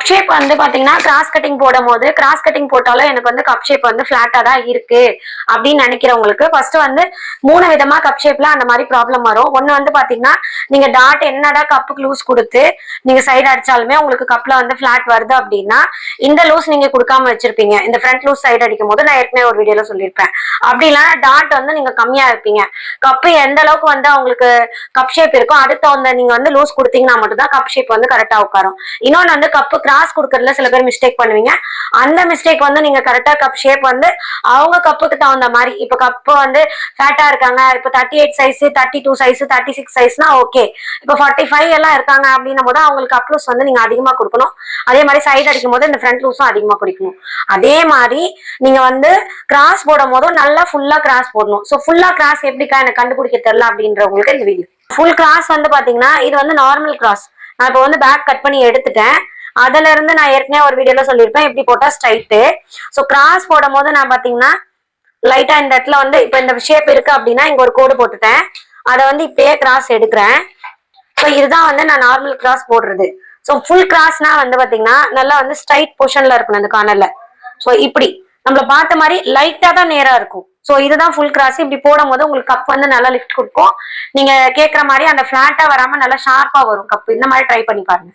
Cup shape வந்து பாத்தீங்கன்னா cross cutting போடும் போது கிராஸ் கட்டிங் போட்டாலும் எனக்கு வந்து கப் ஷேப் வந்து பிளாட்டா தான் இருக்கு அப்படின்னு நினைக்கிறவங்களுக்கு ஃபர்ஸ்ட் வந்து 3 விதமா கப் ஷேப்ல அந்த மாதிரி ப்ராப்ளம் வரும். ஒண்ணு வந்து பாத்தீங்கன்னா நீங்க டாட் என்னடா கப்புக்கு லூஸ் கொடுத்து நீங்க சைடு அடிச்சாலுமே உங்களுக்கு கப்ல வந்து பிளாட் வருது அப்படின்னா இந்த லூஸ் நீங்க கொடுக்காம வச்சிருப்பீங்க. இந்த ஃப்ரண்ட் லூஸ் சைடு அடிக்கும் போது நான் ஏற்கனவே ஒரு வீடியோல சொல்லியிருப்பேன். அப்படி இல்லைன்னா டாட் வந்து நீங்க கம்மியா இருப்பீங்க. கப்பு எந்த அளவுக்கு வந்து அவங்களுக்கு கப் ஷேப் இருக்கும் அதுக்கு தகுந்த நீங்க வந்து லூஸ் கொடுத்தீங்கன்னா மட்டும் தான் கப் ஷேப் வந்து கரெக்டா உட்காரும். இன்னொன்னு வந்து கப்பு கிராஸ் கொடுக்கறதுல சில பேர் மிஸ்டேக் பண்ணுவீங்க. அந்த மிஸ்டேக் வந்து நீங்க கரெக்டா கப் ஷேப் வந்து அவங்க கப்புக்கு தகுந்த மாதிரி இப்ப கப்பு வந்து ஃபேட்டா இருக்காங்க இப்ப 38 சைஸ் 32 சைஸ் 36 சைஸ்னா ஓகே. இப்ப 45 எல்லாம் இருக்காங்க அப்படின்னும் போது அவங்களுக்கு கப் லூஸ் வந்து நீங்க அதிகமா கொடுக்கணும். அதே மாதிரி சைடு அடிக்கும் போது இந்த ஃப்ரண்ட் லூஸும் அதிகமா கொடுக்கணும். அதே மாதிரி நீங்க வந்து கிராஸ் போடும் போதும் நல்லா ஃபுல்லா கிராஸ் போடணும். சோ ஃபுல்லா கிராஸ் எப்படிக்கா எனக்கு கண்டுபிடிக்க தெரியல அப்படின்றவங்களுக்கு இந்த வீடியோ. ஃபுல் கிராஸ் வந்து பாத்தீங்கன்னா இது வந்து நார்மல் கிராஸ். நான் இப்ப வந்து பேக் கட் பண்ணி எடுத்துட்டேன். அதுல இருந்து நான் ஏற்கனவே ஒரு வீடியோல சொல்லியிருப்பேன் எப்படி போட்டா ஸ்ட்ரைட்டு. சோ கிராஸ் போடும் போது நான் பாத்தீங்கன்னா லைட்டா இந்த இடத்துல வந்து இப்ப இந்த ஷேப் இருக்கு அப்படின்னா இங்க ஒரு கோடு போட்டுட்டேன். அதை வந்து இப்பயே கிராஸ் எடுக்கிறேன். ஸோ இதுதான் வந்து நான் நார்மல் கிராஸ் போடுறது. ஸோ ஃபுல் கிராஸ்னா வந்து பாத்தீங்கன்னா நல்லா வந்து ஸ்ட்ரைட் பொசிஷன்ல இருக்கணும் அந்த கார்னர்ல. ஸோ இப்படி நம்மள பார்த்த மாதிரி லைட்டா தான் நேரா இருக்கும். ஸோ இதுதான் ஃபுல் கிராஸ். இப்படி போடும் போது உங்களுக்கு கப் வந்து நல்லா லிஃப்ட் கொடுக்கும். நீங்க கேட்குற மாதிரி அந்த பிளாட்டா வராம நல்லா ஷார்ப்பா வரும் கப். இந்த மாதிரி ட்ரை பண்ணி பாருங்க.